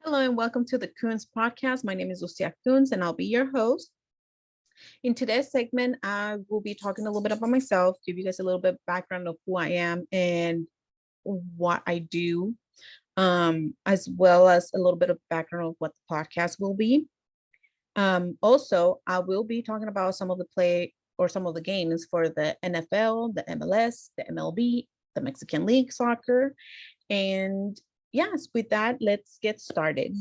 Hello and welcome to the Koonze Podcast. My name is Lucia Koonze and I'll be your host. In today's segment, I will be talking a little bit about myself, give you guys a little bit of background of who I am and what I do, as well as a little bit of background of what the podcast will be. Also, I will be talking about some of the play or some of the games for the NFL, the MLS, the MLB, the Mexican League Soccer. And yes, with that, let's get started.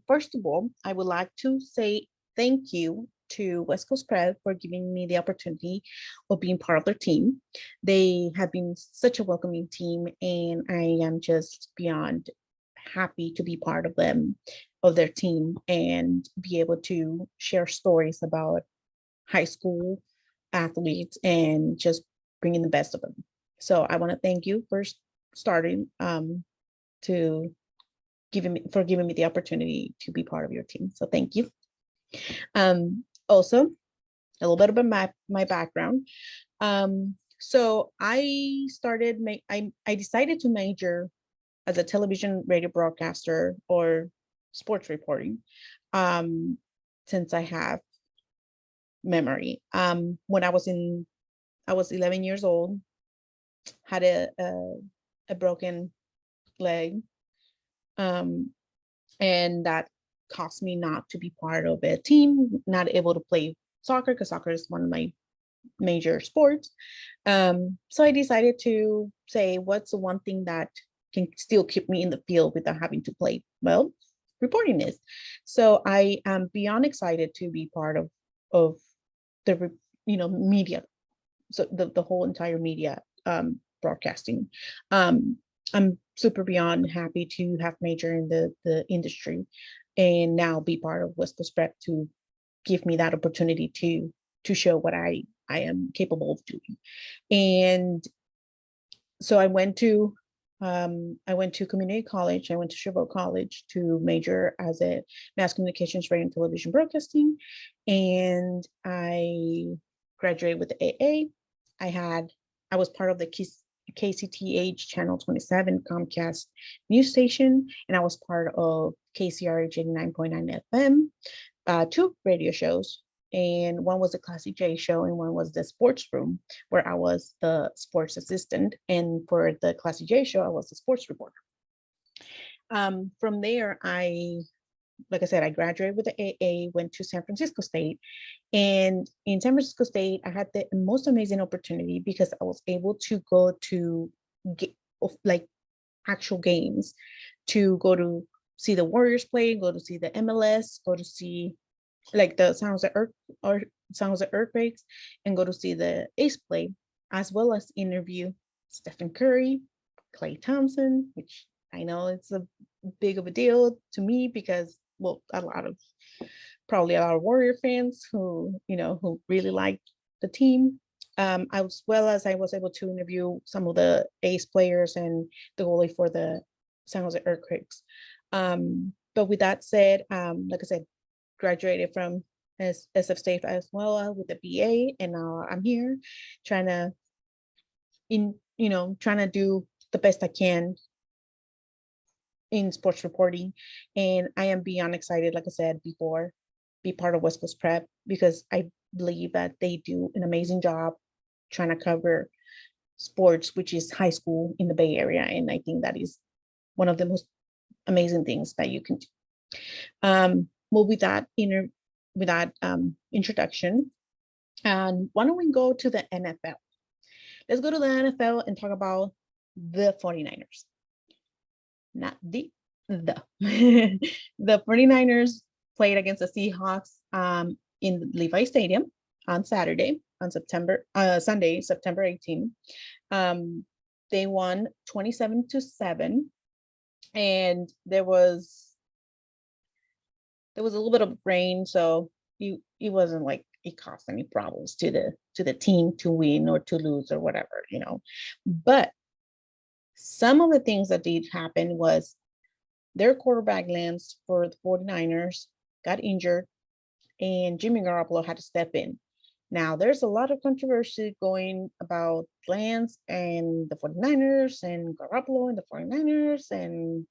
First of all, I would like to say thank you to West Coast Prep for giving me the opportunity of being part of their team. They have been such a welcoming team, and I am just beyond happy to be part of them, of their team, and be able to share stories about high school athletes and just bringing the best of them. So I want to thank you for starting to giving me the opportunity to be part of your team. So thank you. Also, a little bit about my background. So I decided to major as a television radio broadcaster or sports reporting, um, since I have memory. When I was 11 years old, had a broken leg, um, and that caused me not to be part of a team, not able to play soccer because soccer is one of my major sports. So I decided to say, what's the one thing that can still keep me in the field without having to play? Well, reporting is. So I am beyond excited to be part of the media, so the whole entire media, broadcasting. Um, I'm super beyond happy to have major in the industry and now be part of West Coast Prep to give me that opportunity to show what I am capable of doing. And so I went to community college. I went to Sherbrooke College to major as a mass communications, radio and television broadcasting. And I graduated with the AA. I was part of the KCTH Channel 27 Comcast news station, and I was part of KCRH 89.9 FM, two radio shows. And one was the Classic J show, and one was the Sports Room, where I was the sports assistant. And for the Classic J show, I was the sports reporter. From there, like I said, I graduated with the AA, went to San Francisco State. And in San Francisco State, I had the most amazing opportunity because I was able to go to get like actual games, to go to see the Warriors play, go to see the MLS, go to see like the San Jose Earthquakes, and go to see the Ace play, as well as interview Stephen Curry, Clay Thompson, which I know it's a big of a deal to me because, well, probably a lot of Warrior fans who really like the team. As well as I was able to interview some of the Ace players and the goalie for the San Jose Earthquakes. But with that said, like I said, graduated from SF State as well, with a BA, and now I'm here trying to trying to do the best I can in sports reporting. And I am beyond excited, like I said before, be part of West Coast Prep because I believe that they do an amazing job trying to cover sports, which is high school in the Bay Area. And I think that is one of the most amazing things that you can do. Well, with that introduction, and why don't we go to the NFL? Let's go to the NFL and talk about the 49ers. Not the. The 49ers played against the Seahawks in Levi Stadium on Saturday, on Sunday, September 18. They won 27-7, and there was a little bit of rain, so it wasn't like it caused any problems to the team to win or to lose or whatever, But some of the things that did happen was their quarterback Lance for the 49ers got injured, and Jimmy Garoppolo had to step in. Now, there's a lot of controversy going about Lance and the 49ers and Garoppolo and the 49ers, and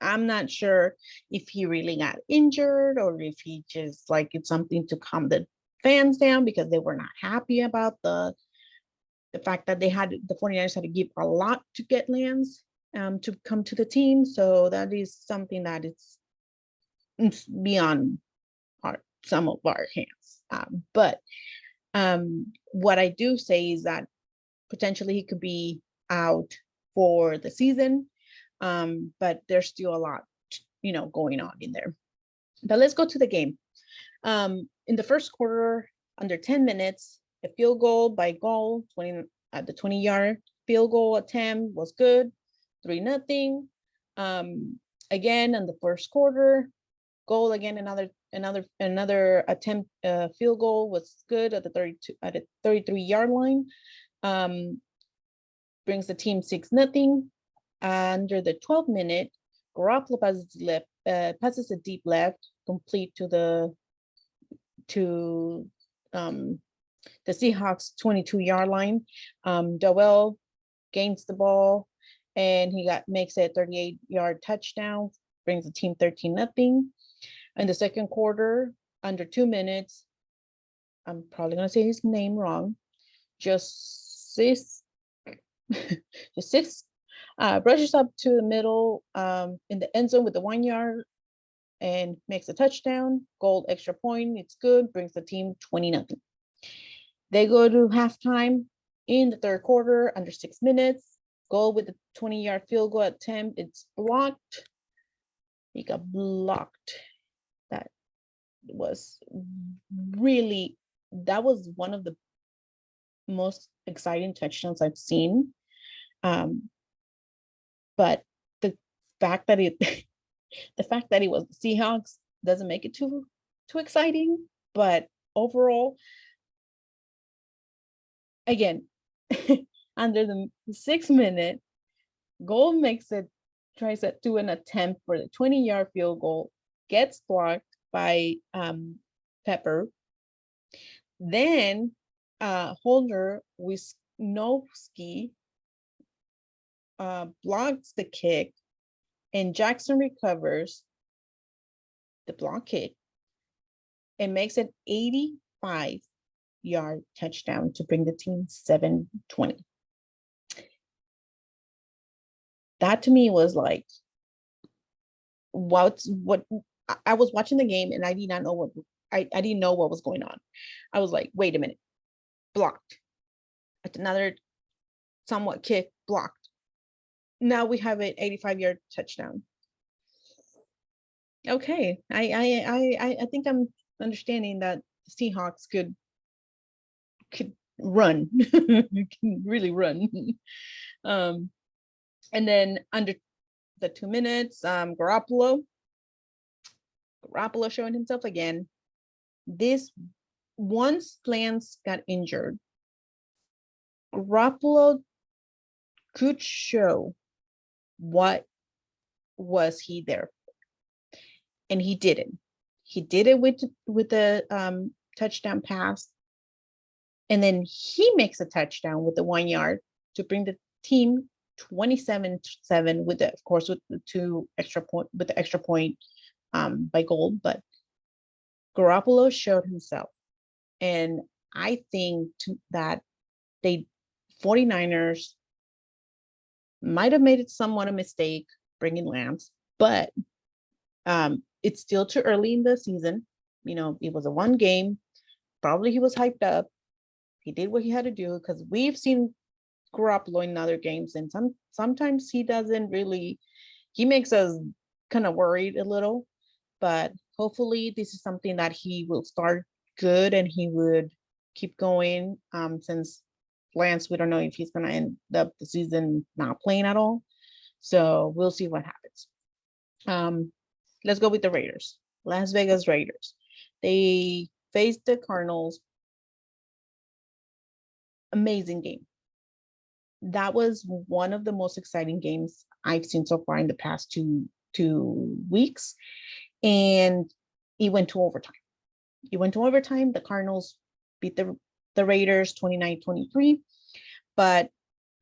I'm not sure if he really got injured or if he just like it's something to calm the fans down because they were not happy about the fact that the 49ers had to give a lot to get Lance to come to the team. So that is something that it's beyond some of our hands. But what I do say is that potentially he could be out for the season, but there's still a lot, going on in there. But let's go to the game. In the first quarter, under 10 minutes, a field goal by goal, 20 at the 20-yard field goal attempt was good, 3-0. Again, in the first quarter, goal again, another attempt, field goal was good at the 33-yard line. Brings the team 6-0. Under the 12-minute, Garoppolo passes a deep left, complete to the Seahawks 22-yard line. Dowell gains the ball and he makes a 38-yard touchdown, brings the team 13-0. In the second quarter, under 2 minutes, I'm probably gonna say his name wrong. Just six rushes up to the middle in the end zone with the 1 yard and makes a touchdown. Goal, extra point, it's good, brings the team 20-0. They go to halftime in the third quarter, under 6 minutes. Goal with the 20-yard field goal attempt. It's blocked. He got blocked. That was one of the most exciting touchdowns I've seen. But the fact that it was the Seahawks doesn't make it too exciting. But overall, again, under the 6 minute, goal tries to do an attempt for the 20-yard field goal, gets blocked by Pepper. Then Holder Wisnowski blocks the kick, and Jackson recovers the block kick and makes an 85-yard touchdown to bring the team 7-20. That to me was like, what I was watching the game and I did not know I didn't know what was going on. I was like, wait a minute, blocked. At another somewhat kick, blocked. Now we have an 85-yard touchdown. Okay, I think I'm understanding that the Seahawks could run, can really run. And then under the 2 minutes, Garoppolo showing himself again. This once Lance got injured, Garoppolo could show what was he there for, and he didn't. He did it with the touchdown pass, and then he makes a touchdown with the 1 yard to bring the team 27-7 with the, of course, with the extra point by goal. But Garoppolo showed himself, and I think that 49ers might have made it somewhat a mistake bringing Lance, but it's still too early in the season. It was a 1 game. Probably he was hyped up. He did what he had to do, because we've seen Garoppolo in other games, and sometimes he doesn't really. He makes us kind of worried a little, but hopefully this is something that he will start good and he would keep going. Since Lance, we don't know if he's going to end up the season not playing at all, so we'll see what happens. Let's go with the Raiders. Las Vegas Raiders. They faced the Cardinals. Amazing game. That was one of the most exciting games I've seen so far in the past two weeks, and it went to overtime. The Cardinals beat the Raiders 29-23, but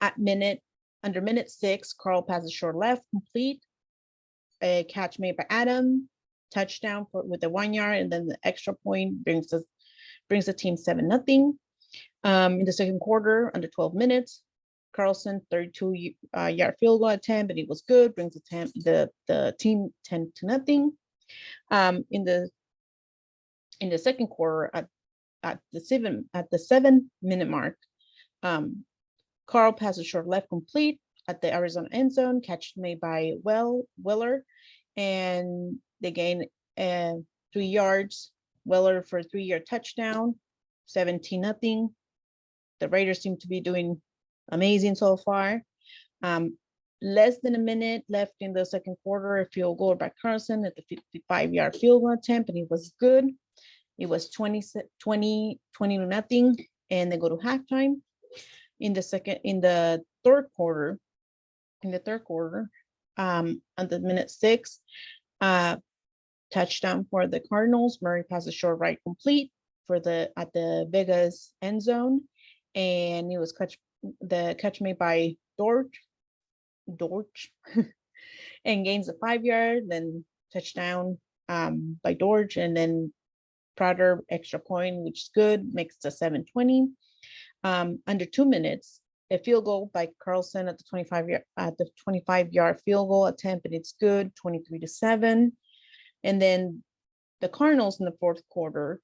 under minute 6, Carl passes short left, complete. a catch made by Adam, touchdown with the 1 yard, and then the extra point brings the team 7-0. In the second quarter, under 12 minutes, Carlson 32-yard field goal attempt, and it was good. Brings the team 10-0. In the second quarter, at the 7-minute mark, Carl passes short left complete at the Arizona end zone, catch made by Weller, and they gain 3 yards. Weller for a 3-yard touchdown, 17-0. The Raiders seem to be doing amazing so far. Less than a minute left in the second quarter, a field goal by Carlson at the 55-yard field goal attempt, and it was good. It was 20-0, and they go to halftime. In the third quarter, on the minute 6, touchdown for the Cardinals. Murray passes short right complete at the Vegas end zone, and it was the catch made by Dortch, and gains a 5-yard, then touchdown by Dortch, and then Prater extra point, which is good, makes it 7-20. Under 2 minutes, a field goal by Carlson at the 25-yard field goal attempt, and it's good, 23-7. And then the Cardinals in the fourth quarter,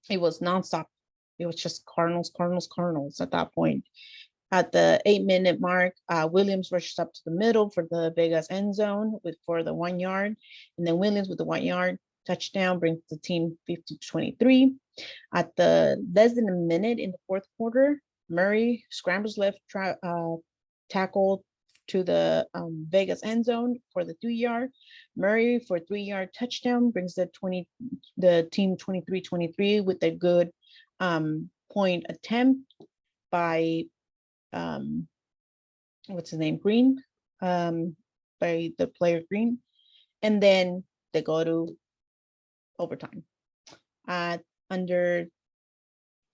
it was nonstop. It was just Cardinals at that point. At the 8-minute mark, Williams rushes up to the middle for the Vegas end zone for the 1 yard, and then Williams with the 1 yard touchdown brings the team 50-23. At the less than a minute in the fourth quarter, Murray scrambles left tackle to the Vegas end zone for the 3-yard. Murray for a 3-yard touchdown brings the team 23-23 with a good point attempt by what's his name, Green, by the player Green, and then they go to overtime. Under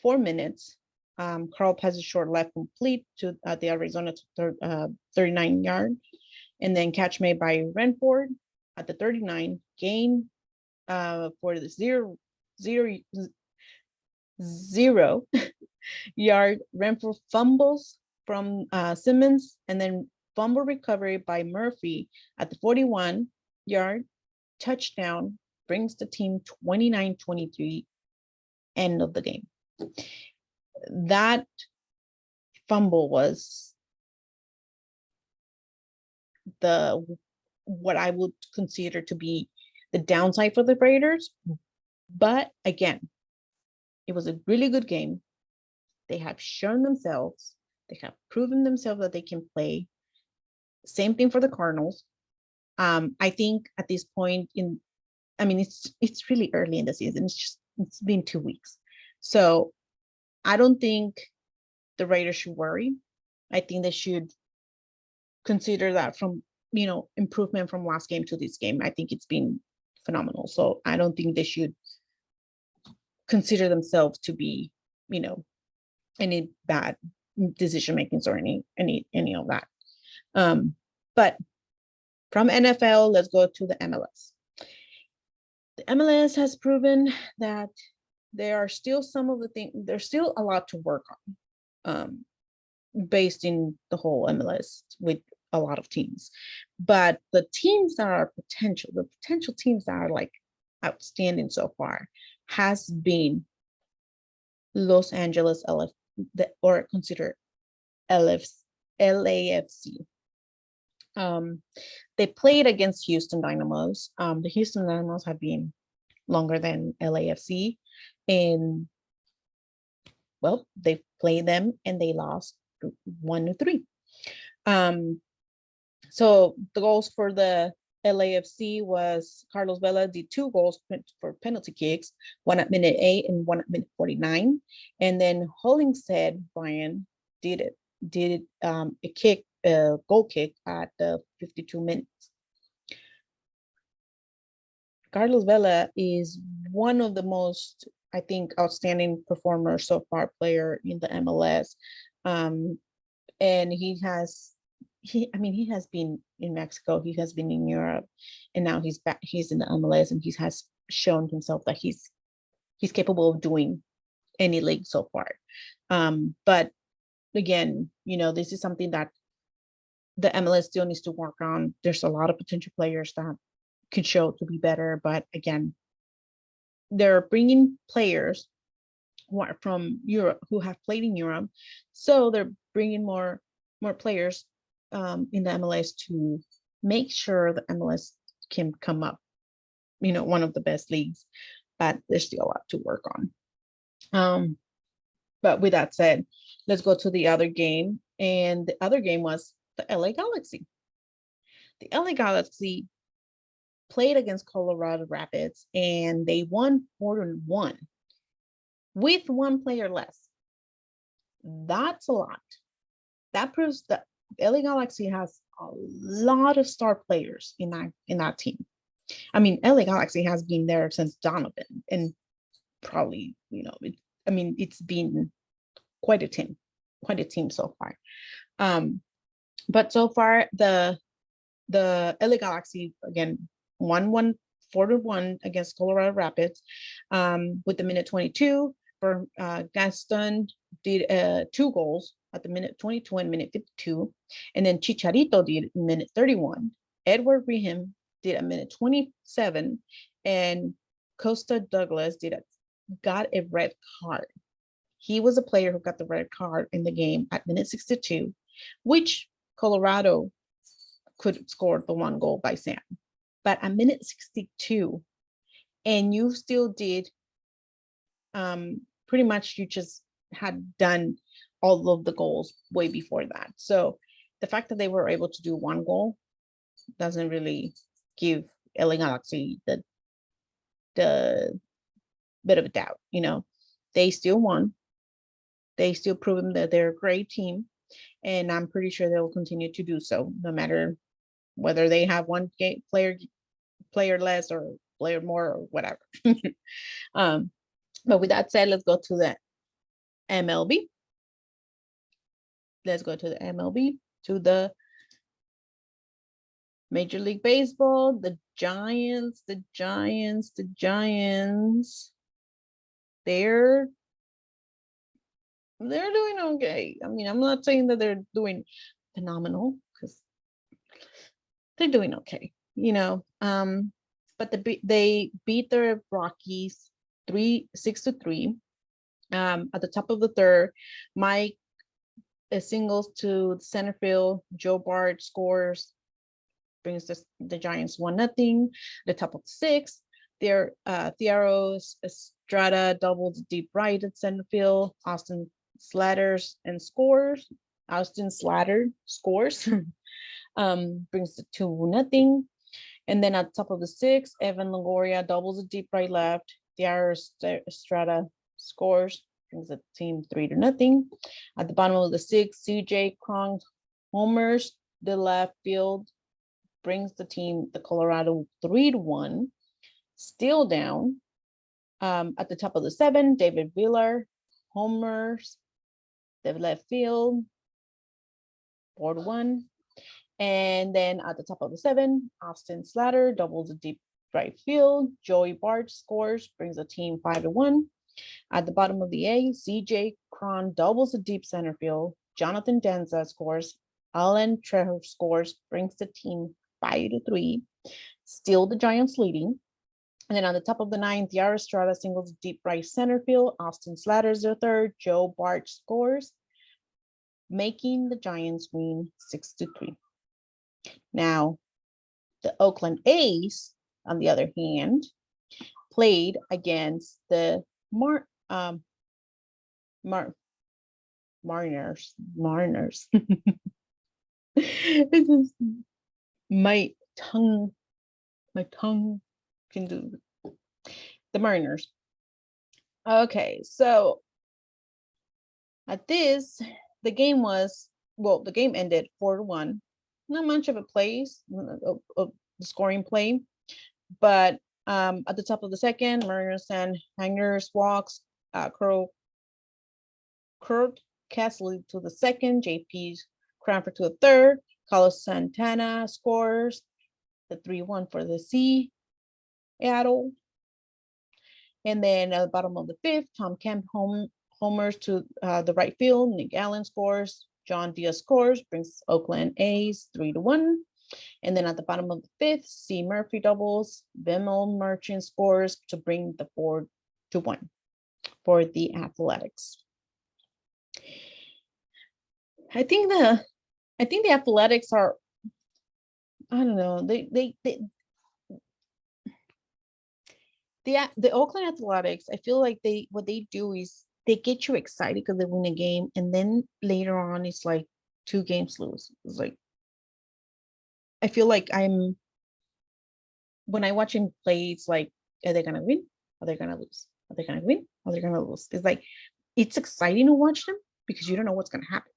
4 minutes, Carl passes short left complete to the Arizona 39-yard, and then catch made by Renford at the 39, gain for the 0-yard. Renford fumbles from Simmons, and then fumble recovery by Murphy at the 41-yard, touchdown, brings the team 29-23, end of the game. That fumble was what I would consider to be the downside for the Raiders. But again, it was a really good game. They have shown themselves, they have proven themselves that they can play. Same thing for the Cardinals. I think at this point it's really early in the season. It's been 2 weeks. So I don't think the Raiders should worry. I think they should consider that from, improvement from last game to this game. I think it's been phenomenal. So I don't think they should consider themselves to be, any bad decision makings or any of that. But from NFL, let's go to the MLS. The MLS has proven that there are still there's still a lot to work on, based in the whole MLS with a lot of teams. But the teams that are the potential teams that are like outstanding so far has been Los Angeles or consider LAFC. They played against Houston Dynamos. The Houston Dynamos have been longer than LAFC, and they played them and they lost 1-3. So the goals for the LAFC was Carlos Vela did 2 goals for penalty kicks, one at minute 8 and one at minute 49, and then Hollingshead Brian did a goal kick at the 52 minutes. Carlos Vela is one of the most, I think, outstanding performers so far, player in the MLS, and he he has been in Mexico, he has been in Europe, and now he's back. He's in the MLS, and he has shown himself that he's capable of doing any league so far. But again, this is something that the MLS still needs to work on. There's a lot of potential players that could show to be better, but again, they're bringing players who are from Europe, who have played in Europe, so they're bringing more players in the MLS to make sure the MLS can come up, one of the best leagues, but there's still a lot to work on. But with that said, let's go to the other game. And the other game was the LA Galaxy. The LA Galaxy played against Colorado Rapids, and they won 4-1 with one player less. That's a lot. That proves that LA Galaxy has a lot of star players in that team. I mean, LA Galaxy has been there since Donovan, and probably, it's been quite a team so far. But so far, the LA Galaxy again won 4-1 against Colorado Rapids, with the minute 22 for Gaston did 2 goals at the minute 22 and minute 52, and then Chicharito did minute 31. Edward Reham did a minute 27, and Costa Douglas got a red card. He was a player who got the red card in the game at minute 62, which Colorado could score the 1 goal by Sam. But at minute 62, and you still did, pretty much you just had done all of the goals way before that. So the fact that they were able to do 1 goal doesn't really give LA Galaxy the bit of a doubt. They still won. They still proven that they're a great team, and I'm pretty sure they will continue to do so, no matter whether they have one player less or player more or whatever. But with that said, let's go to the MLB. Let's go to the MLB, to the Major League Baseball. The Giants. They're doing okay. I mean, I'm not saying that they're doing phenomenal, because they're doing okay, but they beat the Rockies 6-3. At the top of the third, Mike singles to center field. Joe Bart scores, brings the Giants 1-0. The top of the 6th, there Thiago Estrada doubles deep right at center field. Austin Slater scores. Brings it 2-0. And then at the top of the 6th, Evan Longoria doubles a deep right left. Thiago Estrada scores, brings the team 3-0. At the bottom of the 6th, CJ Cron homers the left field, brings the Colorado 3-1. Still down. At the top of the 7th, David Villar homers the left field, 4-1. And then at the top of the 7th, Austin Slater doubles the deep right field. Joey Bart scores, brings the team 5-1. At the bottom of the 8th, CJ Cron doubles the deep center field. Jonathan Danza scores. Alan Trejo scores, brings the team 5-3. Still the Giants leading. And then on the top of the 9th, Thiago Estrada singles deep right center field. Austin Slater's their third. Joe Bart scores, making the Giants win 6-3. Now, the Oakland A's, on the other hand, played against the Mariners. My tongue can do the Mariners. Okay, so at this, the game ended 4-1. Not much of a place, of the scoring play, but at the top of the 2nd, Mariners and Hangers walks, Kurt Castle to the 2nd, JP Cranford to the 3rd, Carlos Santana scores the 3-1 for the Seattle. And then at the bottom of the fifth, Tom Kemp homers to the right field. Nick Allen scores. John Diaz scores, brings Oakland A's 3-1. And then at the bottom of the fifth, C. Murphy doubles. Vimal Merchant scores to bring the 4-1 for the Athletics. I think the Athletics are, I don't know, the Oakland Athletics, I feel like what they do is they get you excited because they win a game, and then later on it's like 2 games lose. It's like, I feel like when I watch him play, it's like, are they gonna win? Are they gonna lose? Are they gonna win? Are they gonna lose? It's like, it's exciting to watch them because you don't know what's gonna happen.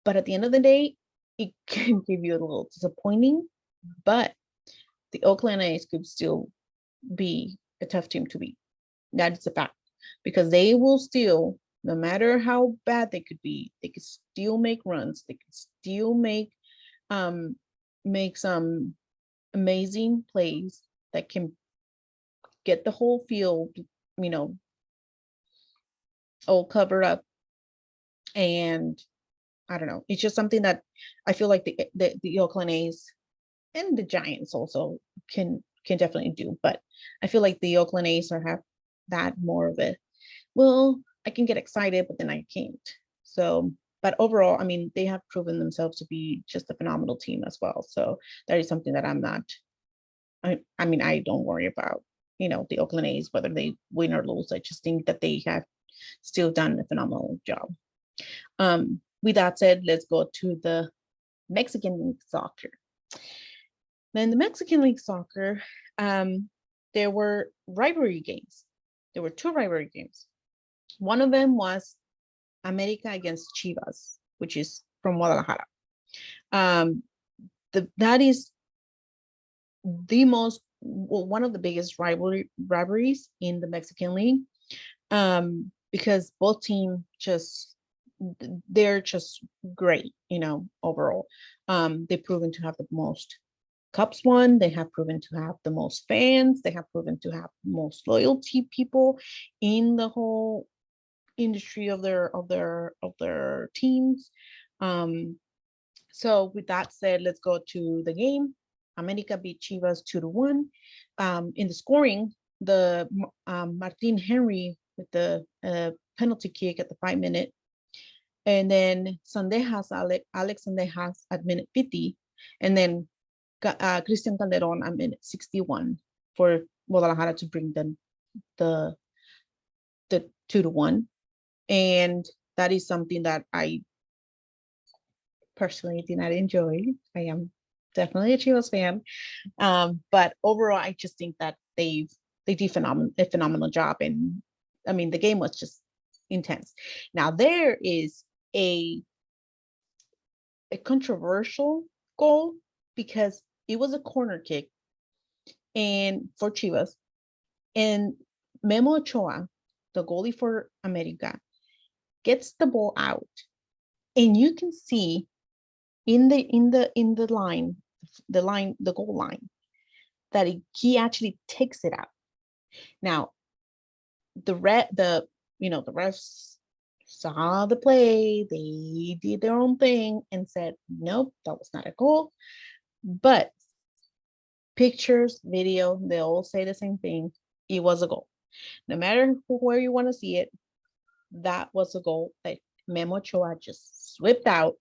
But at the end of the day, it can give you a little disappointing, but the Oakland A's could still be a tough team to beat. That is a fact, because they will still, no matter how bad they could be, they could still make runs. They could still make some amazing plays that can get the whole field, all covered up. And I don't know, it's just something that I feel like the Oakland A's and the Giants also can definitely do. But I feel like the Oakland A's have that more of it. Well, I can get excited, but then I can't. So, but overall, I mean, they have proven themselves to be just a phenomenal team as well. So that is something that I'm not, I mean, I don't worry about, the Oakland A's, whether they win or lose. I just think that they have still done a phenomenal job. With that said, let's go to the Mexican League Soccer. Then the Mexican League Soccer, there were rivalry games. There were 2 rivalry games. One of them was America against Chivas, which is from Guadalajara. That is one of the biggest rivalries in the Mexican League, because both teams they're just great, overall. They've proven to have the most cups won. They have proven to have the most fans. They have proven to have the most loyalty people in the whole industry of their teams. So with that said, let's go to the game. America beat Chivas 2-1. In the scoring, the Martin Henry with the penalty kick at the 5-minute, and then Sandejas, Alex Sandejas at minute 50, and then Cristian Calderon at minute 61 for Guadalajara to bring them the 2-1. And that is something that I personally did not enjoy. I am definitely a Chivas fan, but overall, I just think that they did a phenomenal job. And I mean, the game was just intense. Now there is a controversial goal because it was a corner kick and for Chivas, and Memo Ochoa, the goalie for America, gets the ball out, and you can see in the line, the goal line, that he actually takes it out. Now, the refs saw the play, they did their own thing and said, nope, that was not a goal. But pictures, video, they all say the same thing. It was a goal. No matter where you want to see it, that was a goal that Memo Ochoa just swept out.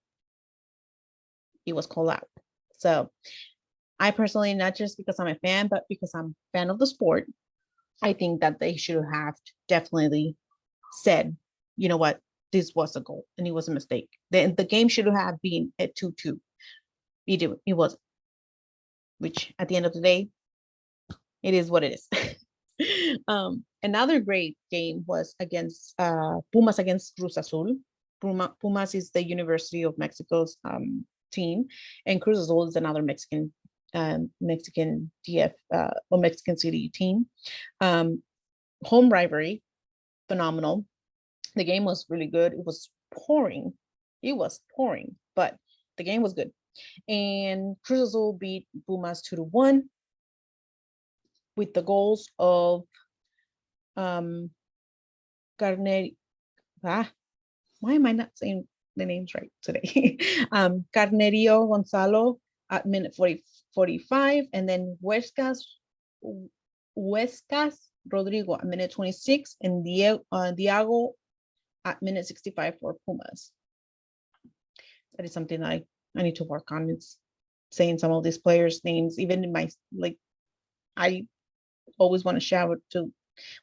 It was called out. So I personally, not just because I'm a fan, but because I'm a fan of the sport, I think that they should have definitely said, you know what, this was a goal and it was a mistake. The game should have been at 2-2. It wasn't, which at the end of the day, it is what it is. Another great game was against Pumas against Cruz Azul. Pumas is the University of Mexico's team, and Cruz Azul is another Mexican DF or Mexican City team. Home rivalry, phenomenal. The game was really good. It was pouring, but the game was good. And Cruz Azul beat Pumas 2-1 with the goals of um Carner ah, why am I not saying the names right today? Carnerio Gonzalo at minute 45, and then Huescas Rodrigo at minute 26, and Diago at minute 65 for Pumas. That is something I need to work on. It's saying some of these players' names, even in my I always want to shout to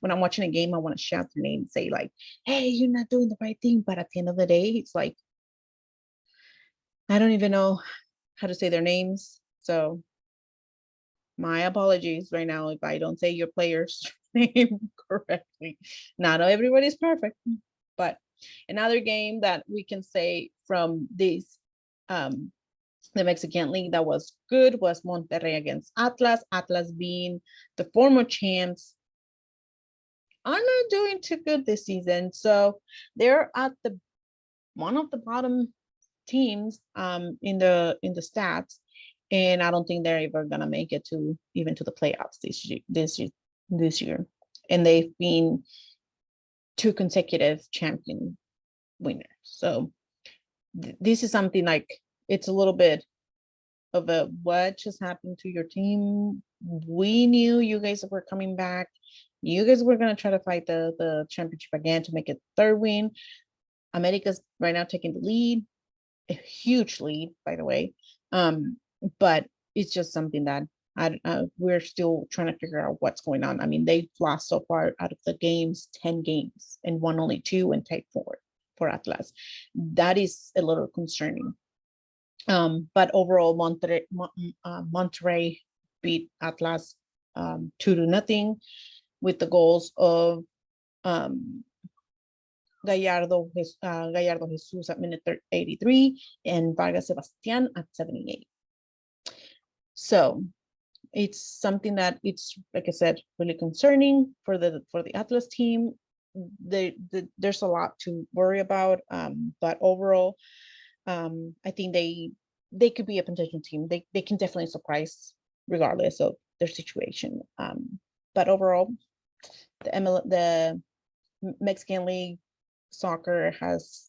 when I'm watching a game, I want to shout their name and say like, hey, you're not doing the right thing. But at the end of the day, it's like, I don't even know how to say their names. So my apologies right now if I don't say your player's name correctly. Not everybody's perfect, but another game that we can say from this the Mexican League that was good was Monterrey against Atlas. Atlas being the former champs are not doing too good this season. So they're at the one of the bottom teams in the stats. And I don't think they're ever gonna make it to even to the playoffs this year. And they've been 2 consecutive champion winners. So this is something like it's a little bit of a what just happened to your team. We knew you guys were coming back. You guys were gonna try to fight the championship again to make it third win. America's right now taking the lead, a huge lead, by the way. But it's just something that we're still trying to figure out what's going on. I mean, they've lost so far out of the games, 10 games, and won only 2 and tied 4 for Atlas. That is a little concerning. But overall, Monterrey beat Atlas 2-0 with the goals of Gallardo Jesus at minute 83 and Vargas Sebastian at 78. So it's something that it's, like I said, really concerning for the Atlas team. There's a lot to worry about, but overall, I think they could be a potential team. They can definitely surprise regardless of their situation. But overall, the Mexican League soccer has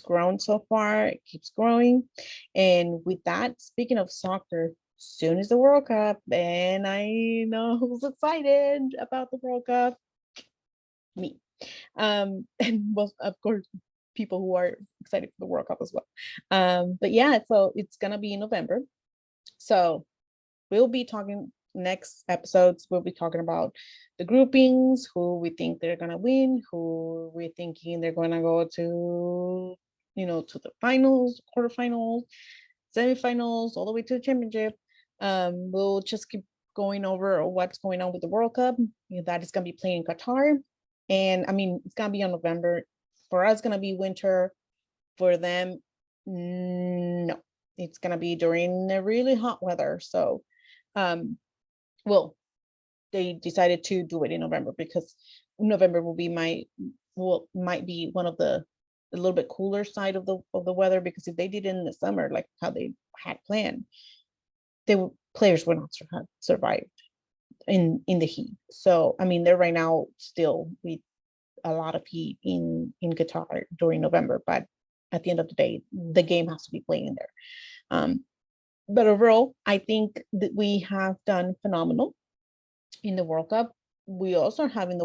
grown so far. It keeps growing. And with that, speaking of soccer, soon is the World Cup, and I know who's excited about the World Cup. Me. And well, of course, people who are excited for the World Cup as well. But yeah, so it's gonna be in November. So we'll be talking next episodes. We'll be talking about the groupings, who we think they're gonna win, who we're thinking they're gonna go to, to the finals, quarterfinals, semifinals, all the way to the championship. We'll just keep going over what's going on with the World Cup. That is gonna be playing in Qatar. And I mean, it's gonna be on November. For us, gonna be winter. For them, no. It's gonna be during the really hot weather. So, well, they decided to do it in November because November will be might be one of the a little bit cooler side of the weather, because if they did it in the summer, like how they had planned, players would not have survived in the heat. So I mean, they're right now still with a lot of heat in Qatar during November, but at the end of the day, the game has to be playing there. But overall, I think that we have done phenomenal in the World Cup. We also are having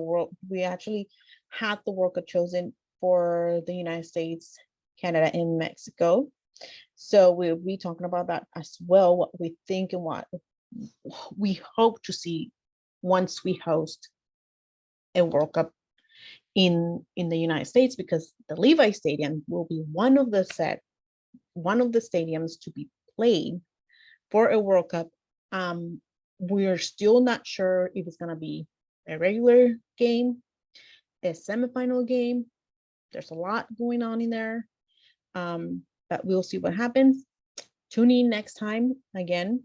we actually had the World Cup chosen for the United States, Canada, and Mexico. So we'll be talking about that as well, what we think and what we hope to see once we host a World Cup in the United States, because the Levi Stadium will be one of the stadiums to be played for a World Cup. We're still not sure if it's gonna be a regular game, a semifinal game. There's a lot going on in there, but we'll see what happens. Tune in next time again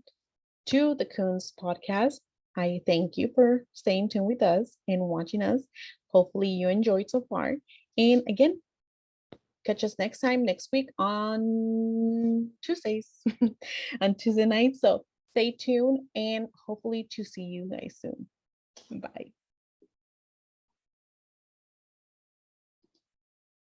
to the Koonze Podcast. I thank you for staying tuned with us and watching us. Hopefully you enjoyed so far. And again, catch us next time, next week on Tuesdays, on Tuesday night. So stay tuned and hopefully to see you guys soon.